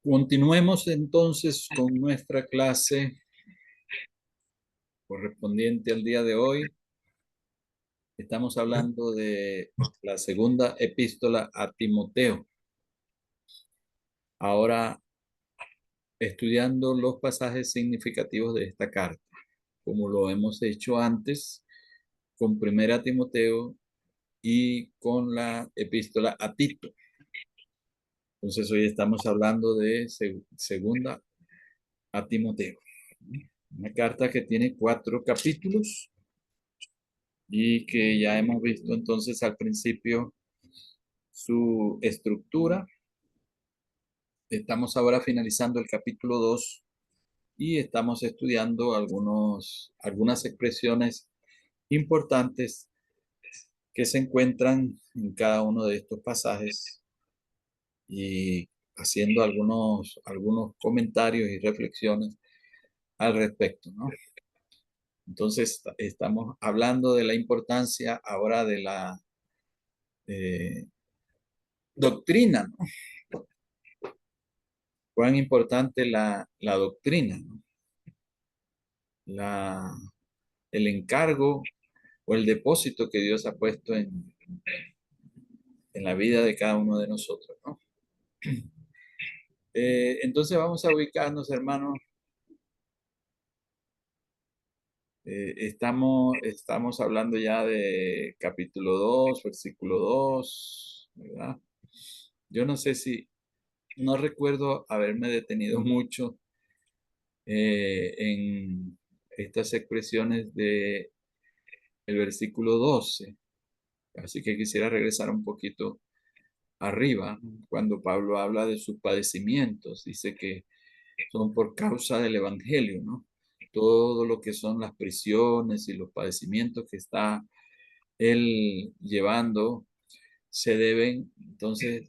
Continuemos entonces con nuestra clase correspondiente al día de hoy. Estamos hablando de la segunda epístola a Timoteo. Ahora estudiando los pasajes significativos de esta carta, como lo hemos hecho antes con Primera Timoteo y con la epístola a Tito. Entonces hoy estamos hablando de segunda a Timoteo. Una carta que tiene 4 capítulos y que ya hemos visto entonces al principio su estructura. Estamos ahora finalizando el capítulo 2 y estamos estudiando algunas expresiones importantes que se encuentran en cada uno de estos pasajes y haciendo algunos comentarios y reflexiones al respecto, ¿no? Entonces, estamos hablando de la importancia ahora de la eh, doctrina, ¿no? Cuán importante la doctrina, ¿no? La, el encargo o el depósito que Dios ha puesto en la vida de cada uno de nosotros, ¿no? Entonces vamos a ubicarnos, hermanos. Estamos hablando ya de capítulo 2 versículo 2, ¿verdad? Yo no recuerdo haberme detenido mucho en estas expresiones de el versículo 12, así que quisiera regresar un poquito arriba, cuando Pablo habla de sus padecimientos, dice que son por causa del evangelio, ¿no? Todo lo que son las prisiones y los padecimientos que está él llevando se deben entonces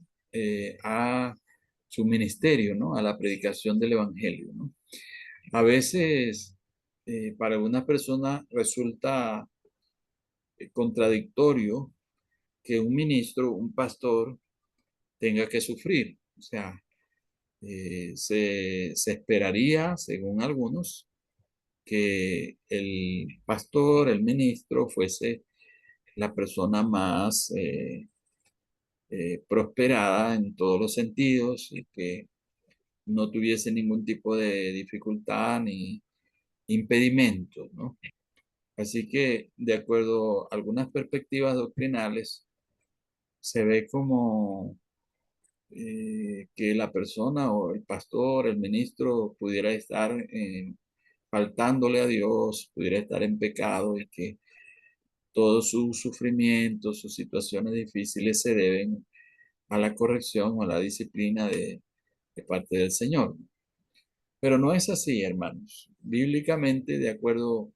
a su ministerio, ¿no? A la predicación del evangelio, ¿no? A veces para una persona resulta contradictorio que un ministro, un pastor, tenga que sufrir. O sea, se esperaría, según algunos, que el pastor, el ministro, fuese la persona más prosperada en todos los sentidos y que no tuviese ningún tipo de dificultad ni impedimento, ¿no? Así que, de acuerdo a algunas perspectivas doctrinales, se ve como que la persona o el pastor, el ministro, pudiera estar faltándole a Dios, pudiera estar en pecado y que todos sus sufrimientos, sus situaciones difíciles se deben a la corrección o a la disciplina de parte del Señor. Pero no es así, hermanos. Bíblicamente, de acuerdo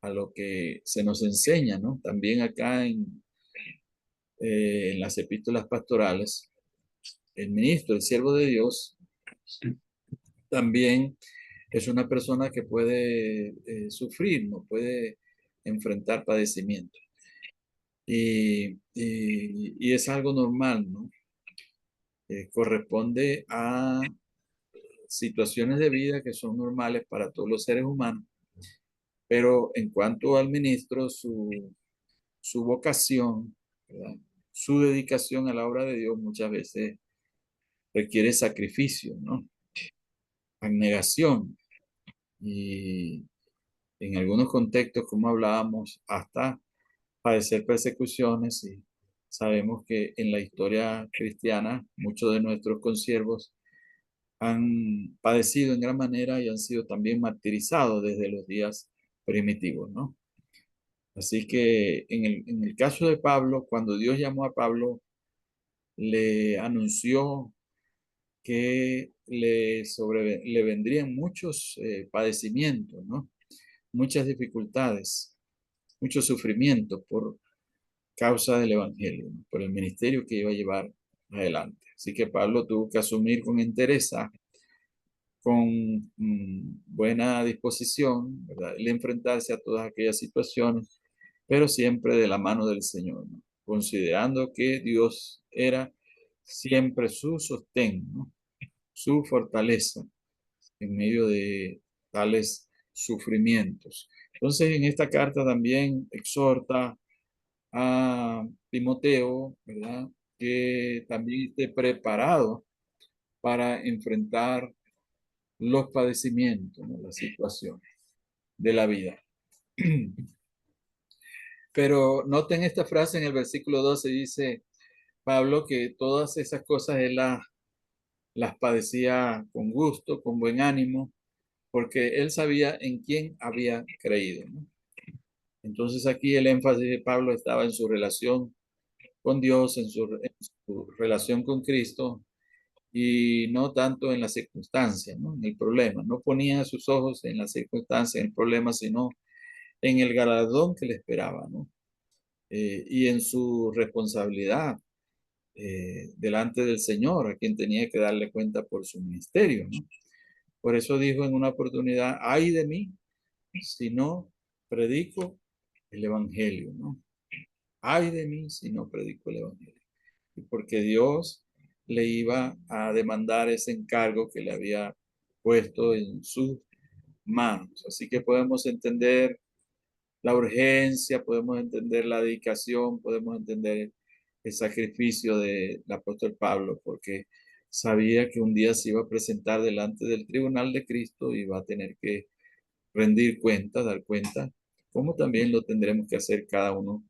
a lo que se nos enseña, ¿no? También acá en las epístolas pastorales, el ministro, el siervo de Dios, también es una persona que puede sufrir, no puede enfrentar padecimientos. Y es algo normal, ¿no? Corresponde a situaciones de vida que son normales para todos los seres humanos, pero en cuanto al ministro, su vocación, ¿verdad? Su dedicación a la obra de Dios muchas veces requiere sacrificio, ¿no? Abnegación y en algunos contextos, como hablábamos, hasta padecer persecuciones y sabemos que en la historia cristiana muchos de nuestros consiervos han padecido en gran manera y han sido también martirizados desde los días primitivos, ¿no? Así que en el caso de Pablo, cuando Dios llamó a Pablo, le anunció que le vendrían muchos padecimientos, ¿no? Muchas dificultades, muchos sufrimientos por causa del Evangelio, ¿no? Por el ministerio que iba a llevar adelante. Así que Pablo tuvo que asumir con entereza, con buena disposición, ¿verdad? El enfrentarse a todas aquellas situaciones, pero siempre de la mano del Señor, ¿no? Considerando que Dios era siempre su sostén, ¿no? Su fortaleza en medio de tales sufrimientos. Entonces, en esta carta también exhorta a Timoteo, ¿verdad? Que también esté preparado para enfrentar los padecimientos, ¿no? Las situaciones de la vida. Pero noten esta frase en el versículo 12, dice Pablo que todas esas cosas él las padecía con gusto, con buen ánimo, porque él sabía en quién había creído, ¿no? Entonces aquí el énfasis de Pablo estaba en su relación con Dios, en su relación con Cristo, y no tanto en las circunstancias, ¿no? En el problema. No ponía sus ojos en las circunstancias, en el problema, sino en el galardón que le esperaba, ¿no? Y en su responsabilidad delante del Señor, a quien tenía que darle cuenta por su ministerio, ¿no? Por eso dijo en una oportunidad, ay de mí si no predico el Evangelio, ¿no? Ay de mí si no predico el Evangelio. Porque Dios le iba a demandar ese encargo que le había puesto en sus manos. Así que podemos entender la urgencia, podemos entender la dedicación, podemos entender el sacrificio del apóstol Pablo, porque sabía que un día se iba a presentar delante del tribunal de Cristo y iba a tener que rendir cuenta, dar cuenta, como también lo tendremos que hacer cada uno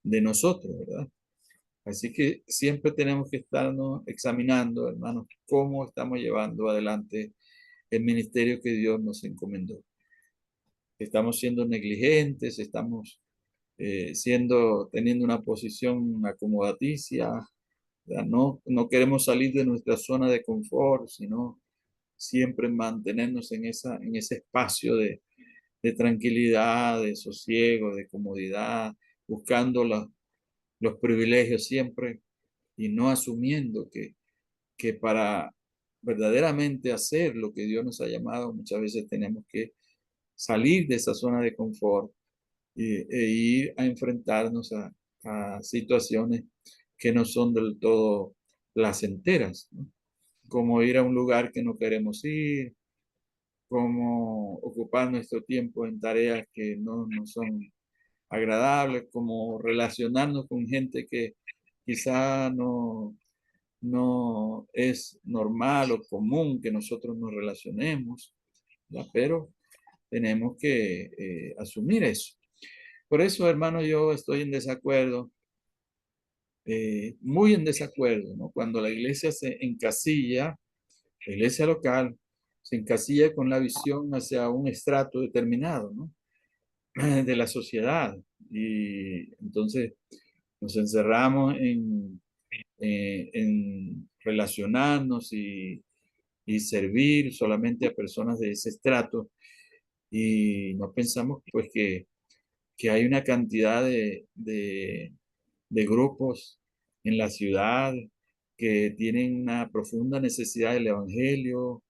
de nosotros, ¿verdad? Así que siempre tenemos que estarnos examinando, hermanos, cómo estamos llevando adelante el ministerio que Dios nos encomendó. Estamos siendo negligentes, estamos teniendo una posición acomodaticia, ¿verdad? No queremos salir de nuestra zona de confort, sino siempre mantenernos en ese espacio de tranquilidad, de sosiego, de comodidad, buscando los privilegios siempre y no asumiendo que para verdaderamente hacer lo que Dios nos ha llamado, muchas veces tenemos que salir de esa zona de confort e ir a enfrentarnos a situaciones que no son del todo placenteras, ¿no? Como ir a un lugar que no queremos ir, como ocupar nuestro tiempo en tareas que no son agradables, como relacionarnos con gente que quizá no es normal o común que nosotros nos relacionemos, ¿verdad? Pero tenemos que asumir eso. Por eso, hermano, yo estoy en desacuerdo, muy en desacuerdo, ¿no? Cuando la iglesia se encasilla, la iglesia local, se encasilla con la visión hacia un estrato determinado, ¿no? De la sociedad. Y entonces nos encerramos en relacionarnos y servir solamente a personas de ese estrato y no pensamos pues que hay una cantidad de grupos en la ciudad que tienen una profunda necesidad del evangelio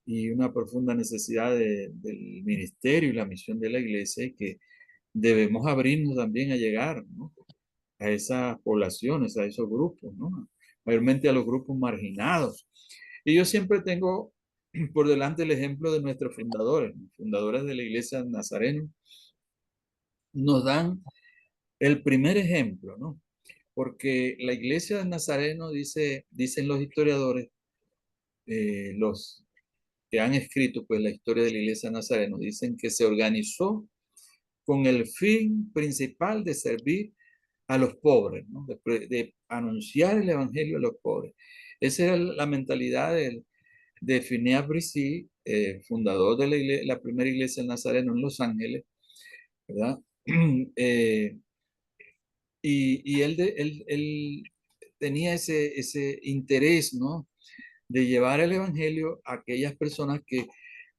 y una profunda necesidad del ministerio y la misión de la iglesia y que debemos abrirnos también a llegar, ¿no? A esas poblaciones, a esos grupos, ¿no? Mayormente a los grupos marginados. Y yo siempre tengo por delante el ejemplo de nuestros fundadores, los fundadores de la iglesia Nazareno, nos dan el primer ejemplo, ¿no? Porque la iglesia de Nazareno, dicen los historiadores, los que han escrito pues la historia de la iglesia de Nazareno, dicen que se organizó con el fin principal de servir a los pobres, ¿no? De anunciar el evangelio a los pobres. Esa era la mentalidad de Phineas Brissi, fundador de la primera iglesia de Nazareno en Los Ángeles, ¿verdad? Eh, y él tenía ese interés, ¿no? De llevar el evangelio a aquellas personas que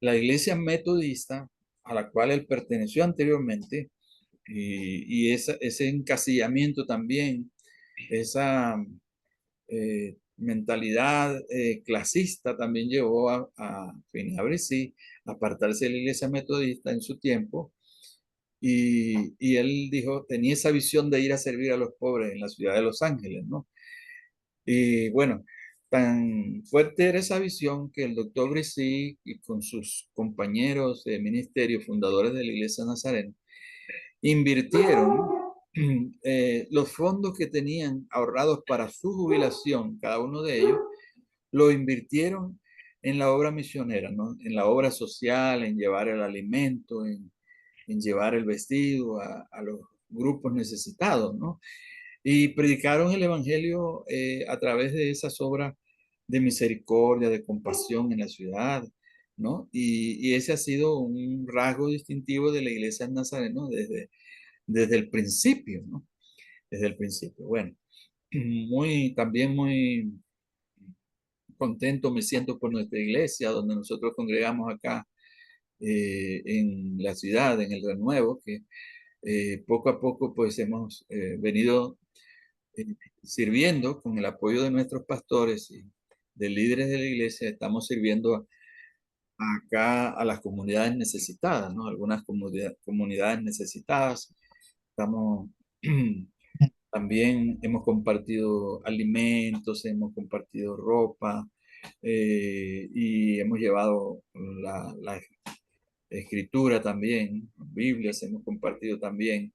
la iglesia metodista, a la cual él perteneció anteriormente, y ese encasillamiento también, esa mentalidad clasista también llevó a Finney Bresee a apartarse de la iglesia metodista en su tiempo y él dijo, tenía esa visión de ir a servir a los pobres en la ciudad de Los Ángeles, ¿no? Y bueno, tan fuerte era esa visión que el doctor Bresee y con sus compañeros de ministerio, fundadores de la iglesia Nazareno, invirtieron los fondos que tenían ahorrados para su jubilación, cada uno de ellos, lo invirtieron en la obra misionera, ¿no? En la obra social, en llevar el alimento, en llevar el vestido a los grupos necesitados, ¿no? Y predicaron el Evangelio a través de esas obras de misericordia, de compasión en la ciudad, ¿no? Y ese ha sido un rasgo distintivo de la iglesia nazarena desde el principio, ¿no? Desde el principio. Bueno, también muy contento me siento por nuestra iglesia, donde nosotros congregamos acá en la ciudad, en el Renuevo, que poco a poco pues hemos venido eh, sirviendo con el apoyo de nuestros pastores y de líderes de la iglesia, estamos sirviendo acá a las comunidades necesitadas, ¿no? Algunas comunidades necesitadas. Estamos, también hemos compartido alimentos, hemos compartido ropa y hemos llevado la escritura también, Biblias hemos compartido también,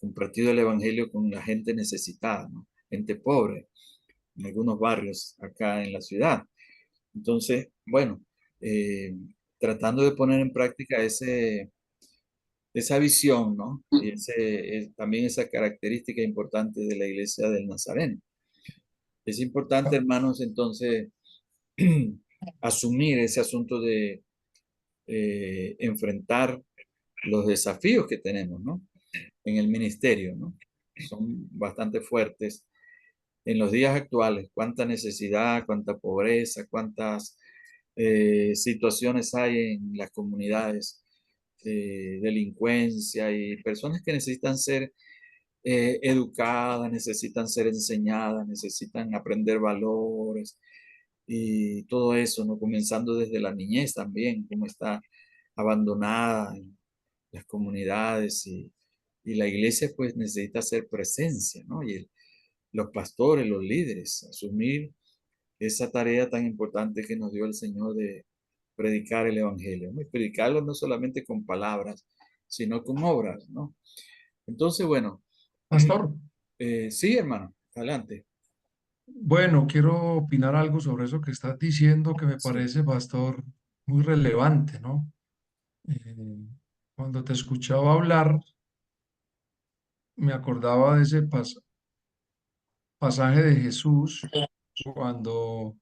compartido el Evangelio con la gente necesitada, ¿no? Gente pobre en algunos barrios acá en la ciudad. Entonces, bueno, eh, tratando de poner en práctica esa visión, ¿no? Y también esa característica importante de la iglesia del Nazareno. Es importante, hermanos, entonces, asumir ese asunto de enfrentar los desafíos que tenemos, ¿no? En el ministerio, ¿no? Son bastante fuertes en los días actuales. Cuánta necesidad, cuánta pobreza, cuántas situaciones hay en las comunidades, delincuencia y personas que necesitan ser educadas, necesitan ser enseñadas, necesitan aprender valores y todo eso, ¿no? Comenzando desde la niñez también, cómo está abandonada en las comunidades y la iglesia pues necesita hacer presencia, ¿no? Los pastores, los líderes, asumir esa tarea tan importante que nos dio el Señor de predicar el Evangelio, ¿no? Y predicarlo no solamente con palabras, sino con obras, ¿no? Entonces, bueno, Pastor, sí, hermano, adelante. bueno, quiero opinar algo sobre eso que estás diciendo que me Sí, parece, pastor, muy relevante, ¿no? Eh, Cuando te escuchaba hablar, me acordaba de ese pasaje de Jesús cuando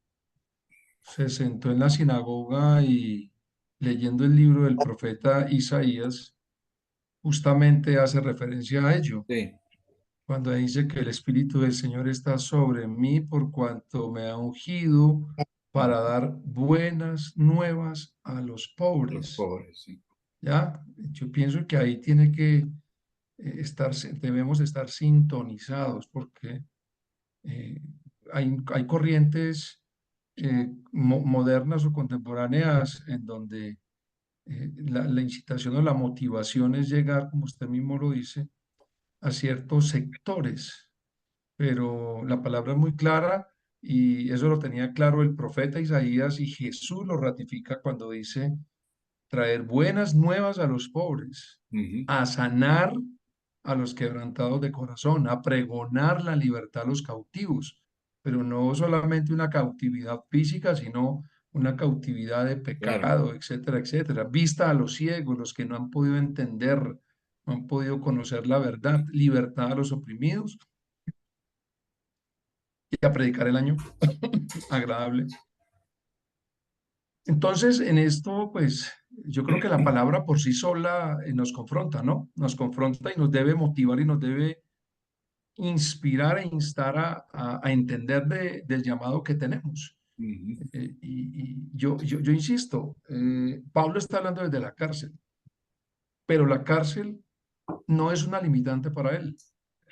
se sentó en la sinagoga y leyendo el libro del profeta Isaías, justamente hace referencia a ello, sí, cuando dice que el Espíritu del Señor está sobre mí por cuanto me ha ungido para ujú, dar buenas nuevas a los los pobres. pobres, sí. ¿Ya? Yo pienso que ahí tiene que debemos estar sintonizados porque eh, hay corrientes modernas o contemporáneas en donde la incitación o la motivación es llegar, como usted mismo lo dice, a ciertos sectores, pero la palabra es muy clara y eso lo tenía claro el profeta Isaías y Jesús lo ratifica cuando dice traer buenas nuevas a los pobres, Ujú, a sanar a los quebrantados de corazón, a pregonar la libertad a los cautivos, pero no solamente una cautividad física, sino una cautividad de claro. pecado, etcétera, etcétera. Vista a los ciegos, los que no han podido entender, no han podido conocer la verdad, libertad a los oprimidos y a predicar el año agradable. Entonces, en esto, pues, yo creo que la palabra por sí sola nos confronta, ¿no? Nos confronta y nos debe motivar y nos debe inspirar e instar a entender del llamado que tenemos. Ujú, Yo insisto, Pablo está hablando desde la cárcel, pero la cárcel no es una limitante para él.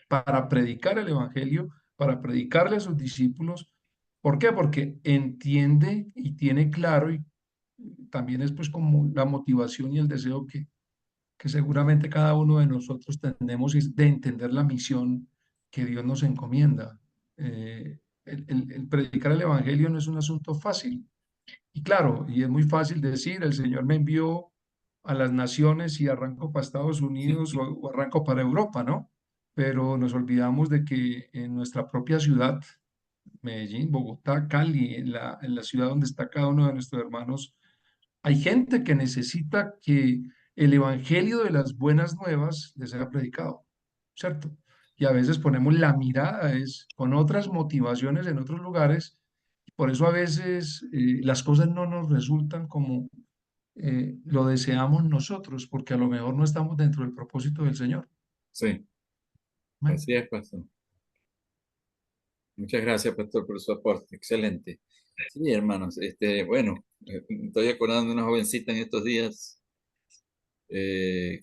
Para predicar el evangelio, para predicarle a sus discípulos, ¿Por qué? Porque entiende y tiene claro y también es pues como la motivación y el deseo que seguramente cada uno de nosotros tenemos es de entender la misión que Dios nos encomienda. El predicar el Evangelio no es un asunto fácil. Y claro, y es muy fácil decir, el Señor me envió a las naciones y arranco para Estados Unidos o arranco para Europa, ¿no? Pero nos olvidamos de que en nuestra propia ciudad, Medellín, Bogotá, Cali, en la ciudad donde está cada uno de nuestros hermanos, hay gente que necesita que el evangelio de las buenas nuevas les sea predicado, ¿cierto? Y a veces ponemos la mirada es con otras motivaciones en otros lugares, y por eso a veces las cosas no nos resultan como lo deseamos nosotros, porque a lo mejor no estamos dentro del propósito del Señor. Sí, Amén. así es, pastor. Muchas gracias, pastor, por su aporte. Excelente. Sí, hermanos, bueno, estoy acordando de una jovencita en estos días que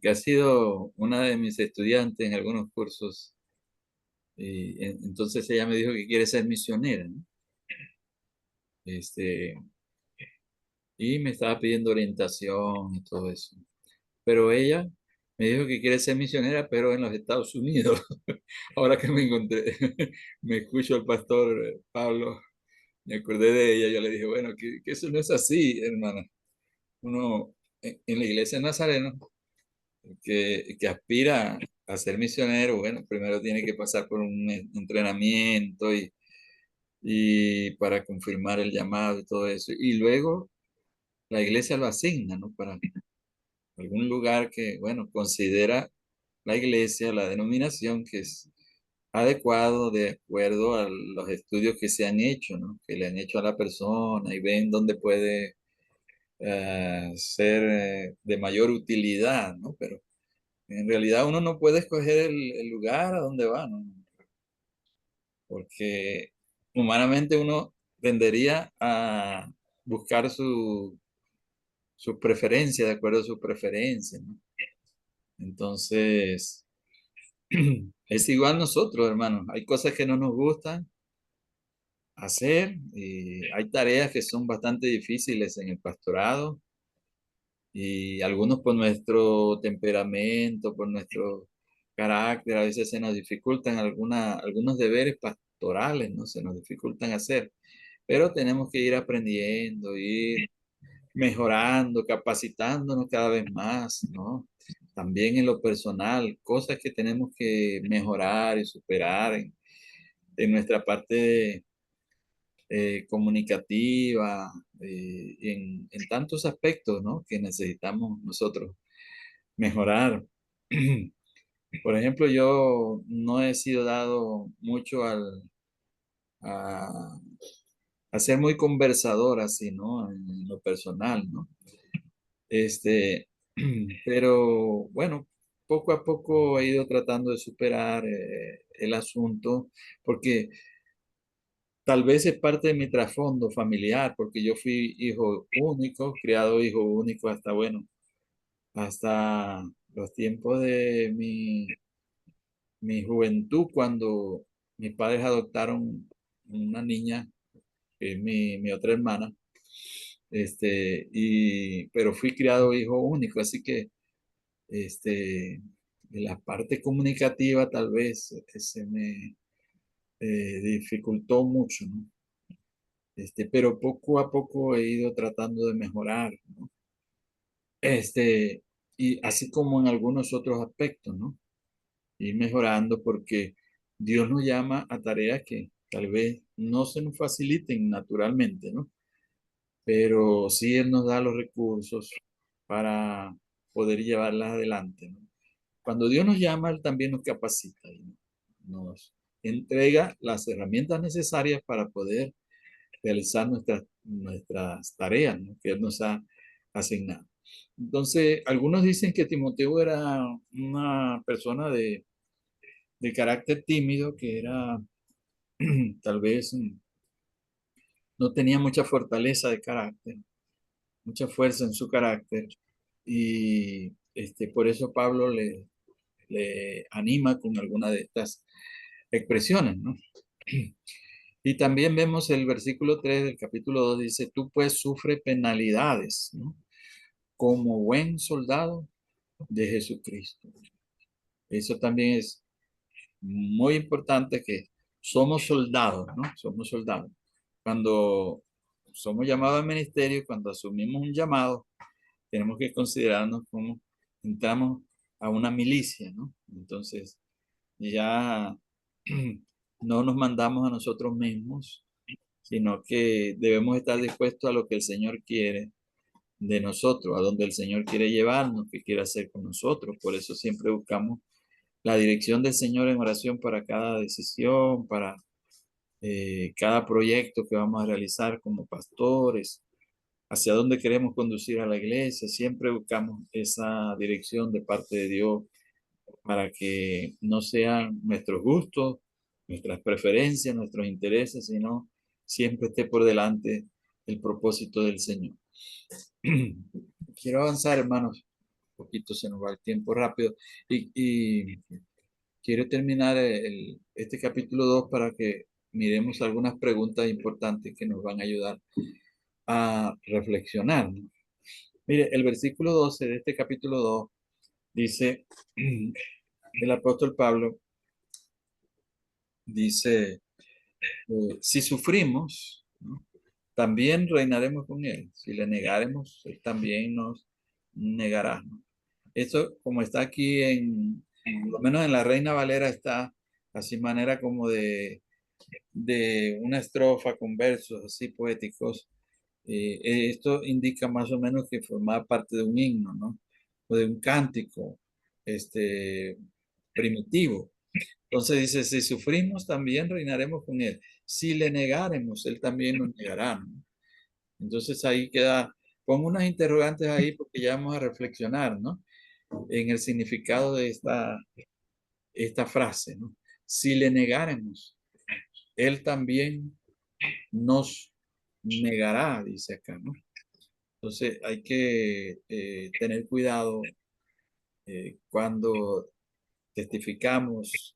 ha sido una de mis estudiantes en algunos cursos. Y entonces ella me dijo que quiere ser misionera, ¿no? Este, y me estaba pidiendo orientación y todo eso. Pero ella me dijo que quiere ser misionera, pero en los Estados Unidos. Ahora que me encontré, me escucho al pastor Pablo, me acordé de ella, yo le dije, bueno, que eso no es así, hermana. Uno en la iglesia nazarena que aspira a ser misionero, bueno, primero tiene que pasar por un entrenamiento y para confirmar el llamado y todo eso. Y luego la iglesia lo asigna, ¿no? Para algún lugar que, bueno, considera la iglesia, la denominación que es adecuado de acuerdo a los estudios que se han hecho, ¿no? Que le han hecho a la persona y ven dónde puede ser de mayor utilidad, ¿no? Pero en realidad uno no puede escoger el lugar a donde va, ¿no? Porque humanamente uno tendería a buscar su preferencia, de acuerdo a su preferencia, ¿no? Entonces, es igual nosotros, hermanos. Hay cosas que no nos gustan hacer y hay tareas que son bastante difíciles en el pastorado y algunos por nuestro temperamento, por nuestro carácter, a veces se nos dificultan algunos deberes pastorales, ¿no? Se nos dificultan hacer, pero tenemos que ir aprendiendo, ir mejorando, capacitándonos cada vez más, ¿no? También en lo personal, cosas que tenemos que mejorar y superar en nuestra parte comunicativa, en tantos aspectos, ¿no? Que necesitamos nosotros mejorar. Por ejemplo, yo no he sido dado mucho a, a ser muy conversador así, ¿no? En lo personal, ¿no? Este, pero bueno, poco a poco he ido tratando de superar el asunto, porque tal vez es parte de mi trasfondo familiar, porque yo fui hijo único, criado hijo único hasta, bueno, hasta los tiempos de mi juventud, cuando mis padres adoptaron una niña, que es mi otra hermana, pero fui criado hijo único, así que de la parte comunicativa tal vez se me dificultó mucho, ¿no? Pero poco a poco he ido tratando de mejorar, ¿no? Este, y así como en algunos otros aspectos, ¿no? Ir mejorando porque Dios nos llama a tareas que tal vez no se nos faciliten naturalmente, ¿no? Pero sí Él nos da los recursos para poder llevarlas adelante, ¿no? Cuando Dios nos llama, Él también nos capacita y nos entrega las herramientas necesarias para poder realizar nuestras tareas, ¿no? Que Él nos ha asignado. Entonces, algunos dicen que Timoteo era una persona de carácter tímido, que era tal vez no tenía mucha fortaleza de carácter, mucha fuerza en su carácter, y por eso Pablo le anima con alguna de estas expresiones, ¿no? Y también vemos el versículo 3 del capítulo 2 dice, tú pues sufre penalidades, ¿no? Como buen soldado de Jesucristo. Eso también es muy importante que somos soldados, ¿no? Somos soldados. Cuando somos llamados al ministerio, cuando asumimos un llamado, tenemos que considerarnos como entramos a una milicia, ¿no? Entonces, ya no nos mandamos a nosotros mismos, sino que debemos estar dispuestos a lo que el Señor quiere de nosotros, a donde el Señor quiere llevarnos, qué quiere hacer con nosotros. Por eso siempre buscamos la dirección del Señor en oración para cada decisión, para cada proyecto que vamos a realizar como pastores, hacia dónde queremos conducir a la iglesia. Siempre buscamos esa dirección de parte de Dios para que no sean nuestros gustos, nuestras preferencias, nuestros intereses, sino siempre esté por delante el propósito del Señor. Quiero avanzar, hermanos. Un poquito se nos va el tiempo rápido. Y quiero terminar este capítulo 2 para que miremos algunas preguntas importantes que nos van a ayudar a reflexionar, ¿no? Mire, el versículo 12 de este capítulo 2 dice, el apóstol Pablo dice, si sufrimos, ¿no? También reinaremos con él. Si le negaremos, él también nos negará, ¿no? Esto, como está aquí por lo menos en la Reina Valera, está así manera como de una estrofa con versos así poéticos. Esto indica más o menos que formaba parte de un himno, ¿no? O de un cántico, este, primitivo. Entonces dice, si sufrimos, también reinaremos con él. Si le negaremos, él también nos negará, ¿no? Entonces ahí queda, pongo unas interrogantes ahí porque ya vamos a reflexionar, ¿no? En el significado de esta frase, ¿no? Si le negáremos, él también nos negará, dice acá, ¿no? Entonces hay que tener cuidado cuando testificamos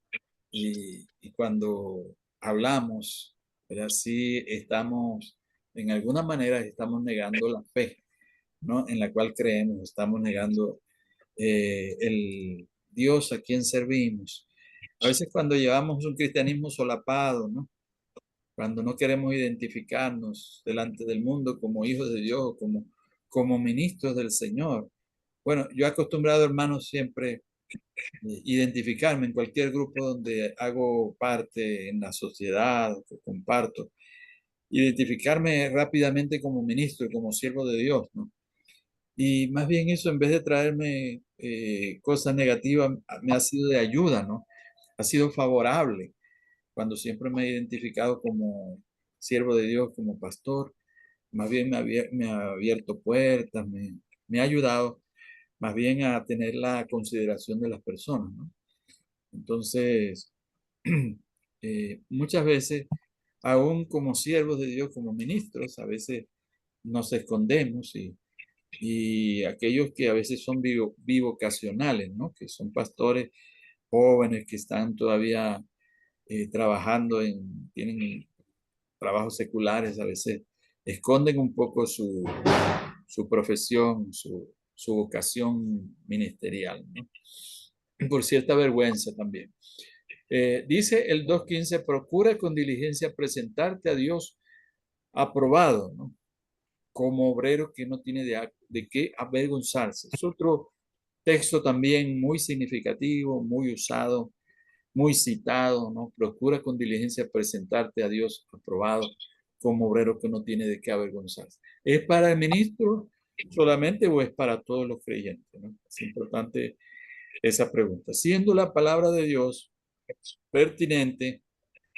y cuando hablamos, ¿verdad? Si estamos, en alguna manera, estamos negando la fe, ¿no? En la cual creemos, estamos negando el Dios a quien servimos. A veces cuando llevamos un cristianismo solapado, ¿no? Cuando no queremos identificarnos delante del mundo como hijos de Dios, como ministros del Señor. Bueno, yo he acostumbrado, hermanos, siempre identificarme en cualquier grupo donde hago parte en la sociedad, que comparto, identificarme rápidamente como ministro y como siervo de Dios, ¿no? Y más bien eso, en vez de traerme cosas negativas, me ha sido de ayuda, ¿no? Ha sido favorable cuando siempre me he identificado como siervo de Dios, como pastor, más bien me ha abierto puertas, me ha ayudado más bien a tener la consideración de las personas, ¿no? Entonces, muchas veces, aún como siervos de Dios, como ministros, a veces nos escondemos y aquellos que a veces son bivocacionales, ¿no? Que son pastores jóvenes que están todavía trabajando tienen trabajos seculares, a veces esconden un poco su profesión, su vocación ministerial, ¿no? Por cierta vergüenza también. Dice el 2.15, procura con diligencia presentarte a Dios aprobado, ¿no? Como obrero que no tiene de qué avergonzarse. Es otro texto también muy significativo, muy usado, muy citado, ¿no? Procura con diligencia presentarte a Dios aprobado como obrero que no tiene de qué avergonzarse. ¿Es para el ministro solamente o es para todos los creyentes, ¿no? Es importante esa pregunta. Siendo la palabra de Dios pertinente,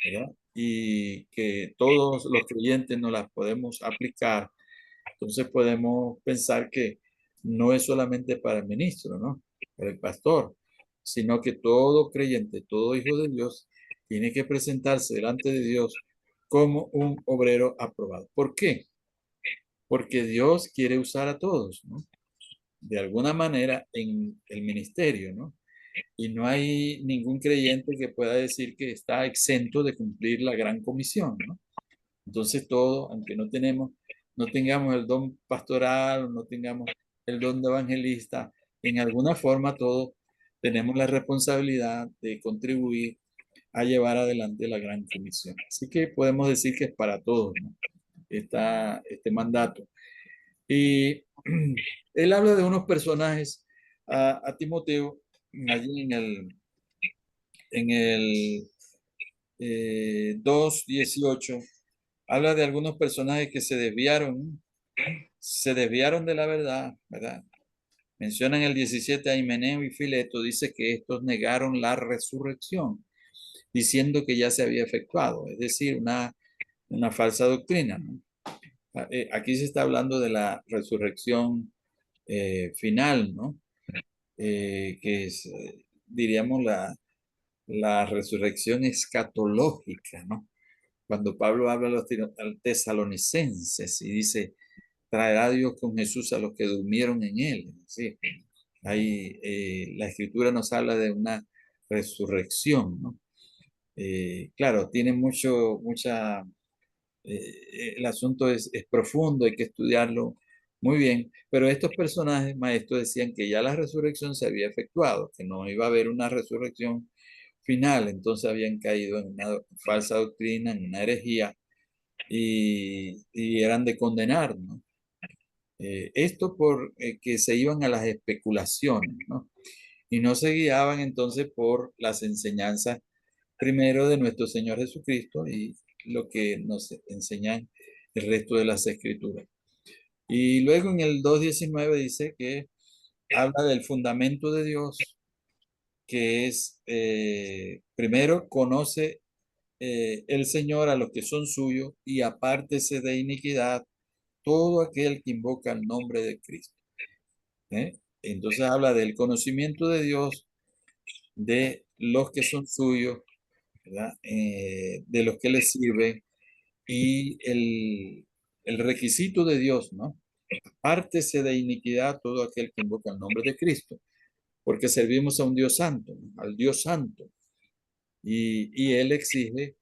¿verdad? Y que todos los creyentes nos las podemos aplicar, entonces podemos pensar que no es solamente para el ministro, ¿no? Para el pastor, sino que todo creyente, todo hijo de Dios, tiene que presentarse delante de Dios como un obrero aprobado. ¿Por qué? Porque Dios quiere usar a todos, ¿no? De alguna manera en el ministerio, ¿no? Y no hay ningún creyente que pueda decir que está exento de cumplir la gran comisión, ¿no? Entonces todo, aunque no tengamos el don pastoral, no tengamos el don de evangelista, en alguna forma todos tenemos la responsabilidad de contribuir a llevar adelante la gran comisión. Así que podemos decir que es para todos, ¿no? Este mandato. Y él habla de unos personajes a Timoteo, allí en el 2:18, habla de algunos personajes que se desviaron de la verdad, ¿verdad? Menciona en el 17 a Himeneo y Fileto, dice que estos negaron la resurrección, diciendo que ya se había efectuado, es decir, una falsa doctrina, ¿no? Aquí se está hablando de la resurrección final, ¿no? Que es, diríamos, la resurrección escatológica, ¿no? Cuando Pablo habla a los tesalonicenses y dice, traerá Dios con Jesús a los que durmieron en él. ¿Sí? Ahí la escritura nos habla de una resurrección, ¿no? Claro, tiene el asunto es profundo, hay que estudiarlo muy bien, pero estos personajes maestros decían que ya la resurrección se había efectuado, que no iba a haber una resurrección final, entonces habían caído en una falsa doctrina, en una herejía, y eran de condenar, ¿no? Esto por que se iban a las especulaciones, ¿no? Y no se guiaban entonces por las enseñanzas primero de nuestro Señor Jesucristo y lo que nos enseñan el resto de las escrituras. Y luego en el 2:19 dice que habla del fundamento de Dios, que es, primero, conoce el Señor a los que son suyos y apártese de iniquidad todo aquel que invoca el nombre de Cristo. ¿Eh? Entonces habla del conocimiento de Dios, de los que son suyos, ¿verdad? De los que le sirven y el requisito de Dios, ¿no? Apártese de iniquidad todo aquel que invoca el nombre de Cristo, porque servimos a un Dios santo, ¿no? Al Dios santo. Y Él exige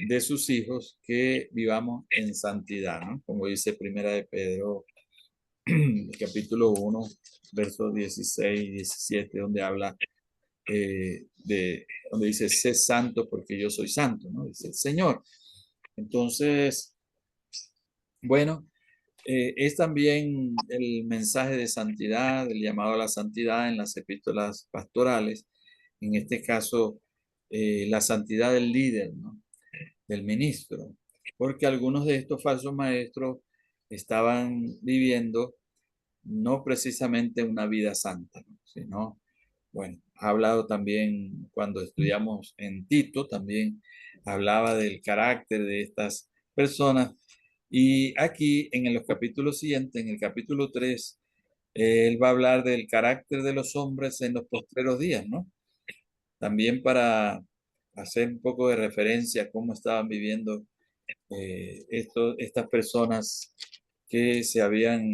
de sus hijos que vivamos en santidad, ¿no? Como dice Primera de Pedro, capítulo 1, versos 16 y 17, donde habla donde dice, sé santo porque yo soy santo, ¿no? Dice el Señor. Entonces, bueno, es también el mensaje de santidad, el llamado a la santidad en las epístolas pastorales, en este caso, la santidad del líder, ¿no? Del ministro, porque algunos de estos falsos maestros estaban viviendo no precisamente una vida santa, ¿no? Sino, bueno, ha hablado también cuando estudiamos en Tito, también hablaba del carácter de estas personas. Y aquí en los capítulos siguientes, en el capítulo 3 él va a hablar del carácter de los hombres en los postreros días, ¿no? También para hacer un poco de referencia a cómo estaban viviendo estas personas que habían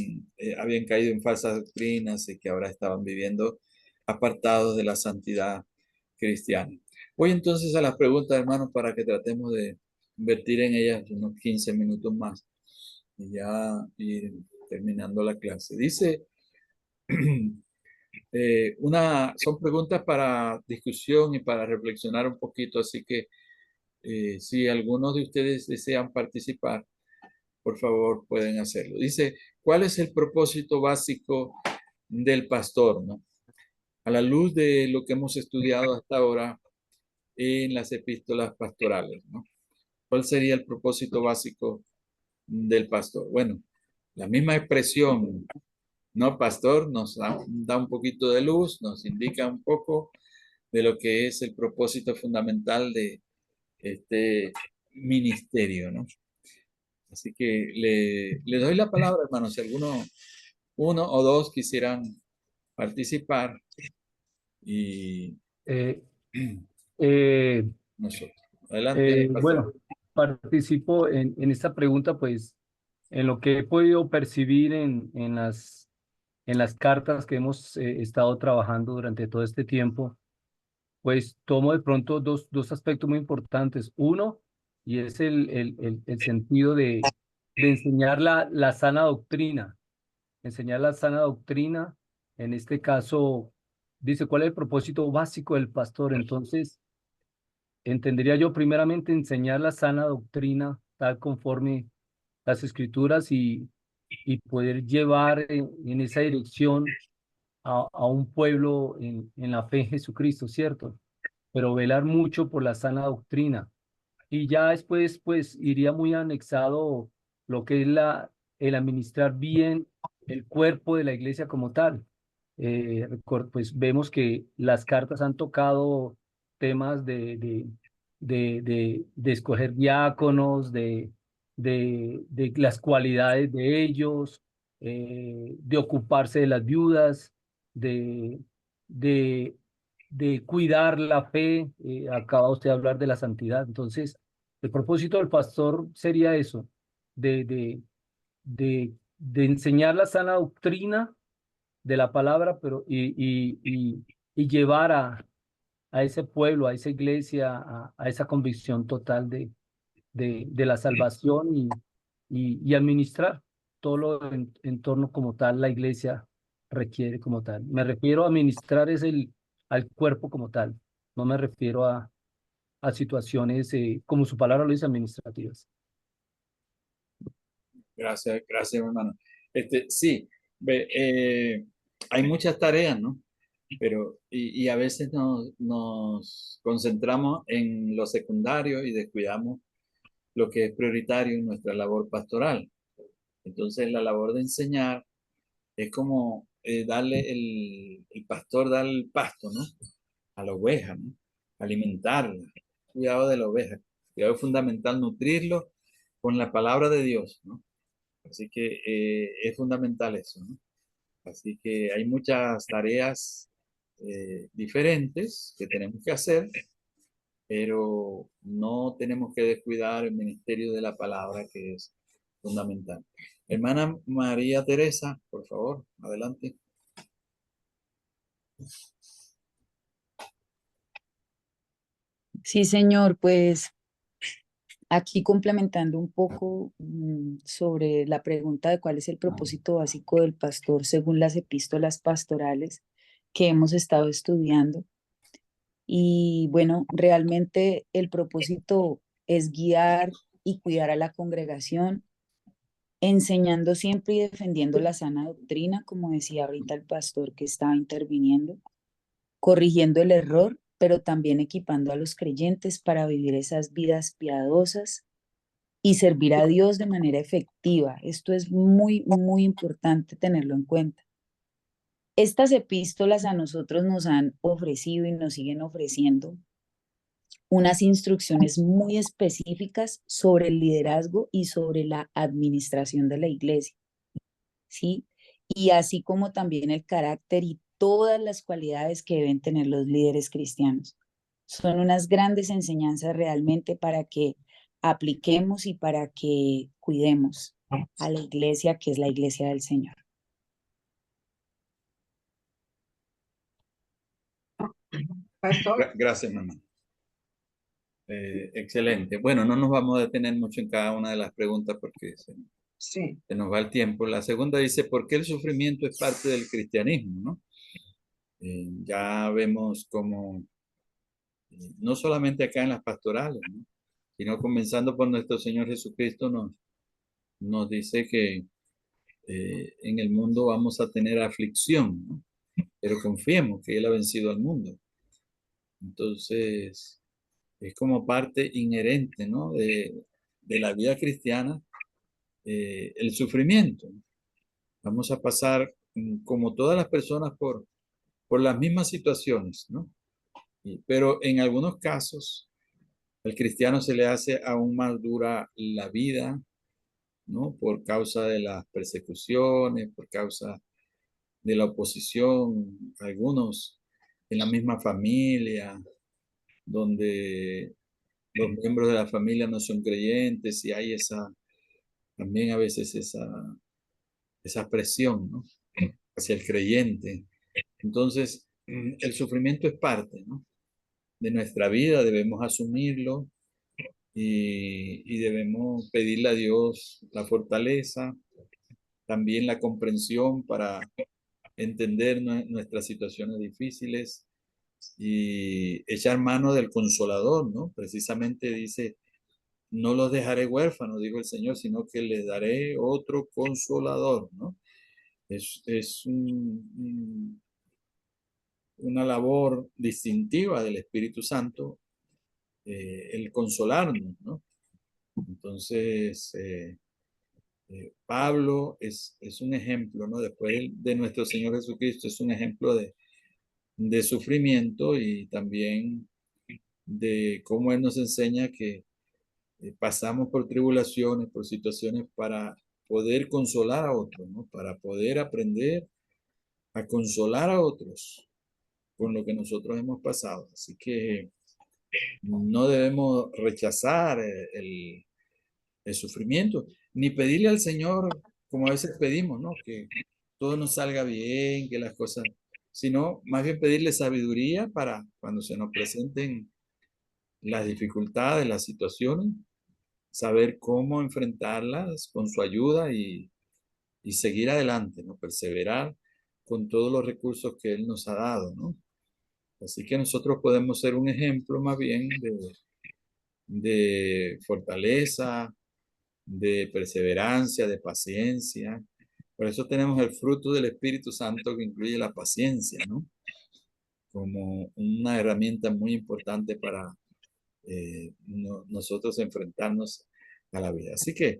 caído en falsas doctrinas y que ahora estaban viviendo apartados de la santidad cristiana. Voy entonces a las preguntas, hermanos, para que tratemos de invertir en ellas unos 15 minutos más y ya ir terminando la clase. Dice, son preguntas para discusión y para reflexionar un poquito, así que si algunos de ustedes desean participar, por favor, pueden hacerlo. Dice, ¿cuál es el propósito básico del pastor, no? A la luz de lo que hemos estudiado hasta ahora en las epístolas pastorales, ¿no? ¿Cuál sería el propósito básico del pastor? Bueno, la misma expresión, ¿no? Pastor nos da un poquito de luz, nos indica un poco de lo que es el propósito fundamental de este ministerio, ¿no? Así que le doy la palabra, hermano, si uno o dos quisieran participar y Eh, eh, nosotros. Adelante, pastor. bueno, participo en esta pregunta, pues, en lo que he podido percibir en las cartas que hemos estado trabajando durante todo este tiempo. pues tomo de pronto dos aspectos muy importantes. Uno, y es el sentido de enseñar la sana doctrina, enseñar la sana doctrina. En este caso, dice, ¿cuál es el propósito básico del pastor? Entonces, entendería yo primeramente enseñar la sana doctrina tal conforme las escrituras y poder llevar en esa dirección a un pueblo en la fe en Jesucristo, ¿cierto? Pero velar mucho por la sana doctrina. Y ya después, pues, iría muy anexado lo que es el administrar bien el cuerpo de la iglesia como tal. Pues vemos que las cartas han tocado temas de escoger diáconos, de las cualidades de ellos, de ocuparse de las viudas, de, de, de cuidar la fe. Acaba usted de hablar de la santidad. Entonces, el propósito del pastor sería eso, de, de, de enseñar la sana doctrina de la palabra, pero y llevar a ese pueblo, a esa iglesia, a esa convicción total de la salvación y administrar todo lo en torno como tal la iglesia requiere como tal. Me refiero a administrar al cuerpo como tal, no me refiero a situaciones, como su palabra lo dice, administrativas. Gracias, gracias, hermano. Sí, ve, hay muchas tareas, ¿no? Pero, y a veces nos concentramos en lo secundario y descuidamos lo que es prioritario en nuestra labor pastoral. Entonces, la labor de enseñar es como darle el pastor da el pasto, ¿no? A la oveja, ¿no? Alimentarla. Cuidado de la oveja. Cuidado fundamental nutrirlo con la palabra de Dios, ¿no? Así que es fundamental eso, ¿no? Así que hay muchas tareas diferentes que tenemos que hacer, pero no tenemos que descuidar el ministerio de la palabra, que es fundamental. Hermana María Teresa, por favor, adelante. Sí, señor, pues aquí complementando un poco sobre la pregunta de cuál es el propósito básico del pastor según las epístolas pastorales que hemos estado estudiando. Y bueno, realmente el propósito es guiar y cuidar a la congregación, enseñando siempre y defendiendo la sana doctrina, como decía ahorita el pastor que estaba interviniendo, corrigiendo el error, pero también equipando a los creyentes para vivir esas vidas piadosas y servir a Dios de manera efectiva. Esto es muy, muy importante tenerlo en cuenta. Estas epístolas a nosotros nos han ofrecido y nos siguen ofreciendo unas instrucciones muy específicas sobre el liderazgo y sobre la administración de la iglesia, ¿sí? Y así como también el carácter y todas las cualidades que deben tener los líderes cristianos. Son unas grandes enseñanzas realmente para que apliquemos y para que cuidemos a la iglesia, que es la iglesia del Señor. Pastor, Gracias, mamá. Excelente. Bueno, no nos vamos a detener mucho en cada una de las preguntas porque sí, se nos va el tiempo. La segunda dice, ¿por qué el sufrimiento es parte del cristianismo, ¿no? Ya vemos como, no solamente acá en las pastorales, ¿no? Sino comenzando por nuestro Señor Jesucristo, nos dice que en el mundo vamos a tener aflicción, ¿no? Pero confiemos que Él ha vencido al mundo. Entonces, es como parte inherente, ¿no? De la vida cristiana, el sufrimiento. Vamos a pasar, como todas las personas, por las mismas situaciones, ¿no? Pero en algunos casos, al cristiano se le hace aún más dura la vida, ¿no? Por causa de las persecuciones, por causa de la oposición, algunos en la misma familia, donde los miembros de la familia no son creyentes y hay también a veces esa presión, ¿no? Hacia el creyente. Entonces, el sufrimiento es parte, ¿no? de nuestra vida, debemos asumirlo y debemos pedirle a Dios la fortaleza, también la comprensión para entender nuestras situaciones difíciles y echar mano del Consolador, ¿no? Precisamente dice, no los dejaré huérfanos, dijo el Señor, sino que les daré otro Consolador, ¿no? Es una labor distintiva del Espíritu Santo, el consolarnos, ¿no? Entonces, Pablo es un ejemplo, ¿no? Después de nuestro Señor Jesucristo, es un ejemplo de sufrimiento y también de cómo Él nos enseña que pasamos por tribulaciones, por situaciones para poder consolar a otros, ¿no? Para poder aprender a consolar a otros con lo que nosotros hemos pasado. Así que no debemos rechazar el sufrimiento, ni pedirle al Señor, como a veces pedimos, ¿no? Que todo nos salga bien, que las cosas, sino más bien pedirle sabiduría para cuando se nos presenten las dificultades, las situaciones, saber cómo enfrentarlas con su ayuda y seguir adelante, ¿no? Perseverar con todos los recursos que Él nos ha dado, ¿no? Así que nosotros podemos ser un ejemplo más bien de fortaleza, de perseverancia, de paciencia. Por eso tenemos el fruto del Espíritu Santo que incluye la paciencia, ¿no? Como una herramienta muy importante para nosotros enfrentarnos a la vida. Así que,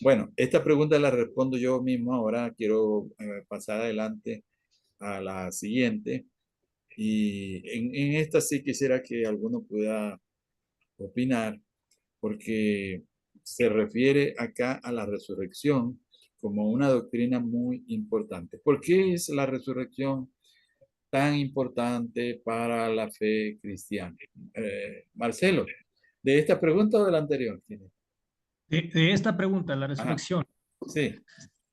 bueno, esta pregunta la respondo yo mismo. Ahora quiero pasar adelante a la siguiente. Y en esta sí quisiera que alguno pueda opinar, porque se refiere acá a la resurrección como una doctrina muy importante. ¿Por qué es la resurrección tan importante para la fe cristiana? Marcelo, ¿de esta pregunta o de la anterior? De esta pregunta, la Ajá, resurrección, sí,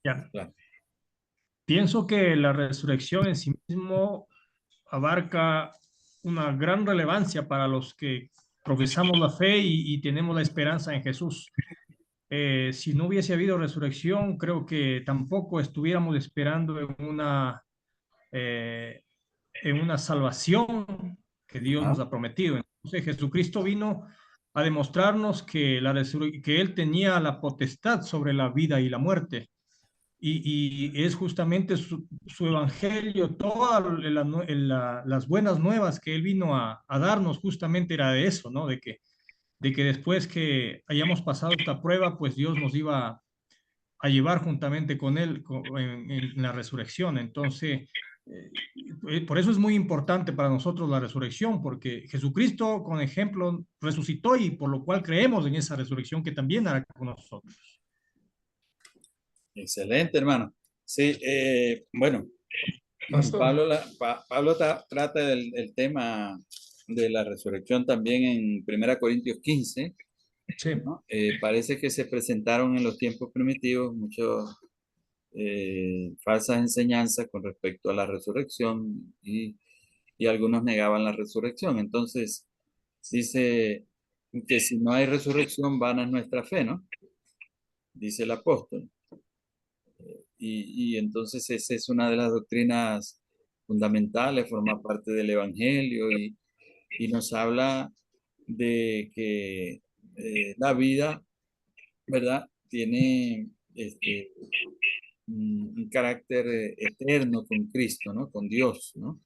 ya. claro. Pienso que la resurrección en sí mismo abarca una gran relevancia para los que profesamos la fe y tenemos la esperanza en Jesús. Si no hubiese habido resurrección, creo que tampoco estuviéramos esperando eh, en una salvación que Dios nos Ajá, ha prometido. Entonces Jesucristo vino a demostrarnos que, que Él tenía la potestad sobre la vida y la muerte. Y es justamente su evangelio, todas las buenas nuevas que Él vino a darnos, justamente era de eso, ¿no? De que después que hayamos pasado esta prueba, pues Dios nos iba a llevar juntamente con Él en la resurrección. Entonces, por eso es muy importante para nosotros la resurrección, porque Jesucristo, con ejemplo, resucitó y por lo cual creemos en esa resurrección que también hará con nosotros. excelente, hermano. Sí, bueno, Pastor. Pablo trata el tema de la resurrección también en 1 Corintios 15, Sí, ¿no? Parece que se presentaron en los tiempos primitivos muchas falsas enseñanzas con respecto a la resurrección y algunos negaban la resurrección. Entonces, dice que si no hay resurrección, vana es nuestra fe, ¿no? Dice el apóstol. Y entonces esa es una de las doctrinas fundamentales, forma parte del Evangelio y nos habla de que la vida, ¿verdad? Tiene un carácter eterno con Cristo, ¿no? Con Dios, ¿no?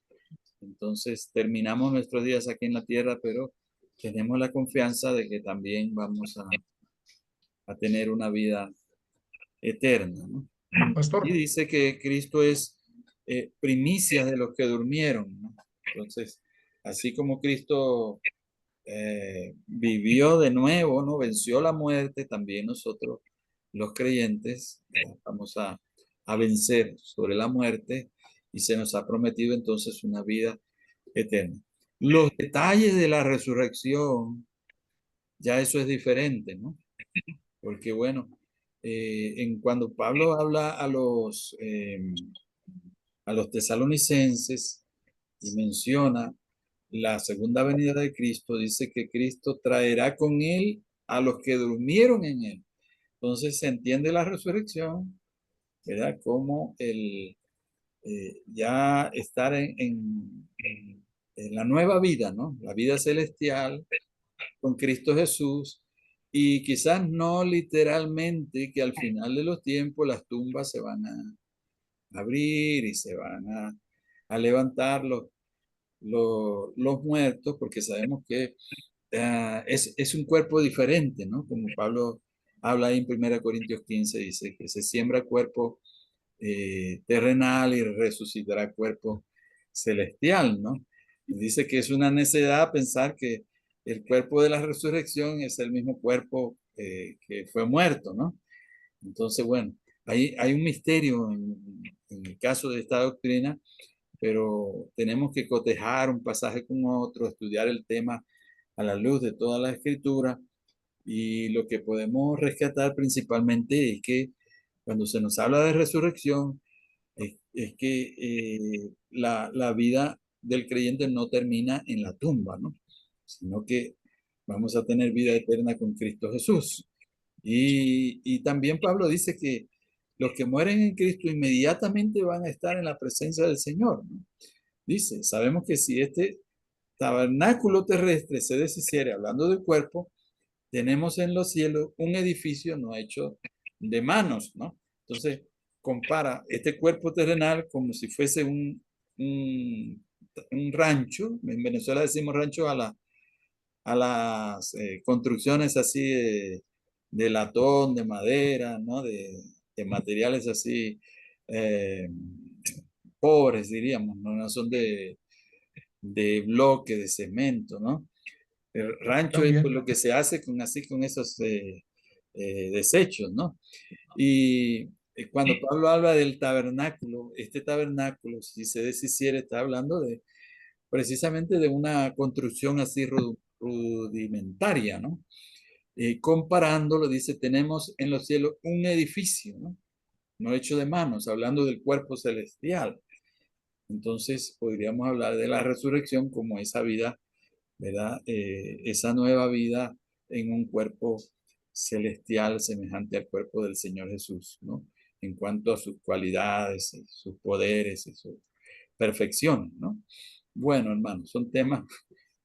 Entonces terminamos nuestros días aquí en la tierra, pero tenemos la confianza de que también vamos a tener una vida eterna, ¿no? Y pastor. dice que Cristo es primicia de los que durmieron, ¿no? Entonces, así como Cristo vivió de nuevo, ¿no? Venció la muerte, también nosotros, los creyentes, vamos a vencer sobre la muerte y se nos ha prometido entonces una vida eterna. Los detalles de la resurrección, ya eso es diferente, ¿no? Porque bueno, cuando Pablo habla a los tesalonicenses y menciona la segunda venida de Cristo, dice que Cristo traerá con él a los que durmieron en él. Entonces se entiende la resurrección, ¿verdad? Como ya estar en la nueva vida, ¿no? La vida celestial con Cristo Jesús. Y quizás no literalmente que al final de los tiempos las tumbas se van a abrir y se van a levantar los muertos, porque sabemos que es un cuerpo diferente, ¿no? Como Pablo habla ahí en 1 Corintios 15, dice que se siembra cuerpo terrenal y resucitará cuerpo celestial, ¿no? Y dice que es una necedad pensar que el cuerpo de la resurrección es el mismo cuerpo que fue muerto, ¿no? Entonces, bueno, hay un misterio en el caso de esta doctrina, pero tenemos que cotejar un pasaje con otro, estudiar el tema a la luz de toda la escritura, y lo que podemos rescatar principalmente es que cuando se nos habla de resurrección, es que la vida del creyente no termina en la tumba, ¿no? Sino que vamos a tener vida eterna con Cristo Jesús. Y también Pablo dice que los que mueren en Cristo inmediatamente van a estar en la presencia del Señor, ¿no? Dice, sabemos que si este tabernáculo terrestre se deshiciere, hablando del cuerpo, tenemos en los cielos un edificio no hecho de manos, ¿no? Entonces, compara este cuerpo terrenal como si fuese un rancho. En Venezuela decimos rancho a las construcciones así de latón, de madera, ¿no? De materiales así eh, pobres, diríamos, ¿no? No son de bloque, de cemento, ¿no? El rancho es pues, También, lo que se hace con, así, con esos desechos, ¿no? Y cuando Pablo habla del tabernáculo, este tabernáculo, si se deshiciera, está hablando de precisamente de una construcción así rudimentaria, ¿no? Comparándolo, dice, tenemos en los cielos un edificio, ¿no? No hecho de manos, hablando del cuerpo celestial. Entonces, podríamos hablar de la resurrección como esa vida, ¿verdad? Esa nueva vida en un cuerpo celestial semejante al cuerpo del Señor Jesús, ¿no? En cuanto a sus cualidades, sus poderes y sus perfecciones, ¿no? Bueno, hermanos, son temas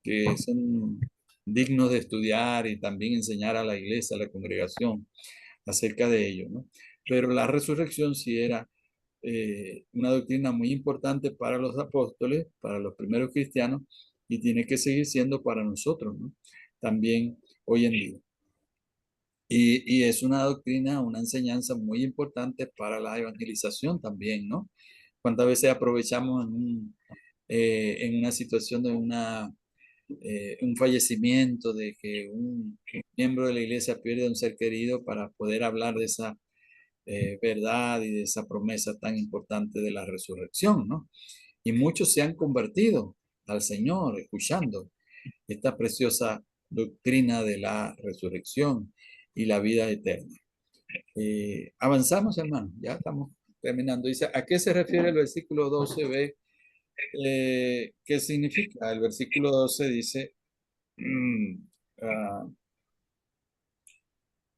que son dignos de estudiar y también enseñar a la iglesia, a la congregación acerca de ello, ¿no? Pero la resurrección sí era una doctrina muy importante para los apóstoles, para los primeros cristianos, y tiene que seguir siendo para nosotros, ¿no? También hoy en día. Y es una doctrina, una enseñanza muy importante para la evangelización también, ¿no? ¿Cuántas veces aprovechamos en una situación de un fallecimiento, de que un miembro de la iglesia pierde a un ser querido para poder hablar de esa verdad y de esa promesa tan importante de la resurrección, ¿no? Y muchos se han convertido al Señor escuchando esta preciosa doctrina de la resurrección y la vida eterna. Avanzamos, hermano, ya estamos terminando. Dice, ¿a qué se refiere el versículo 12b? ¿Qué significa? El versículo 12 dice, ah,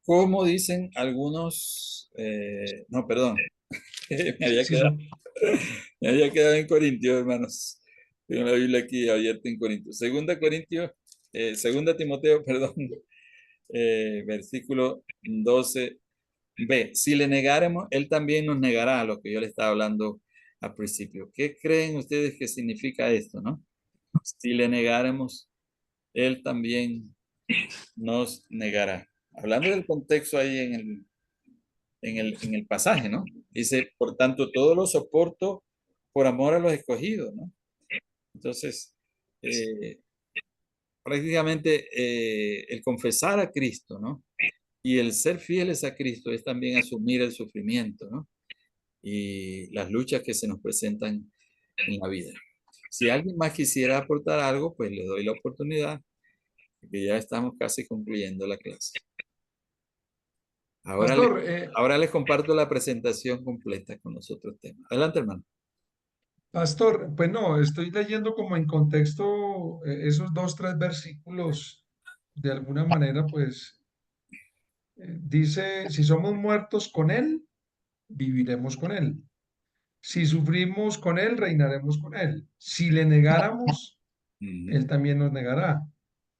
¿cómo dicen algunos? No, perdón, me había sí, quedado, son, me había quedado en Corintios, hermanos. Tengo la Biblia aquí abierta en Corintios. Segunda Timoteo, perdón, versículo 12b. Si le negaremos, él también nos negará, a lo que yo le estaba hablando al principio. ¿Qué creen ustedes que significa esto, no? Si le negaremos, él también nos negará. Hablando del contexto ahí en el pasaje, ¿no? Dice, por tanto, todo lo soporto por amor a los escogidos, ¿no? Entonces, eh, prácticamente el confesar a Cristo, ¿no? Y el ser fieles a Cristo es también asumir el sufrimiento, ¿no? Y las luchas que se nos presentan en la vida. Si alguien más quisiera aportar algo, pues le doy la oportunidad, porque ya estamos casi concluyendo la clase. Ahora, pastor, ahora les comparto la presentación completa con los otros temas. Adelante, hermano. Pastor, pues no, estoy leyendo como en contexto esos dos, tres versículos, de alguna manera, pues dice, si somos muertos con Él, viviremos con Él. Si sufrimos con Él, reinaremos con Él. Si le negáramos, Ujú, Él también nos negará.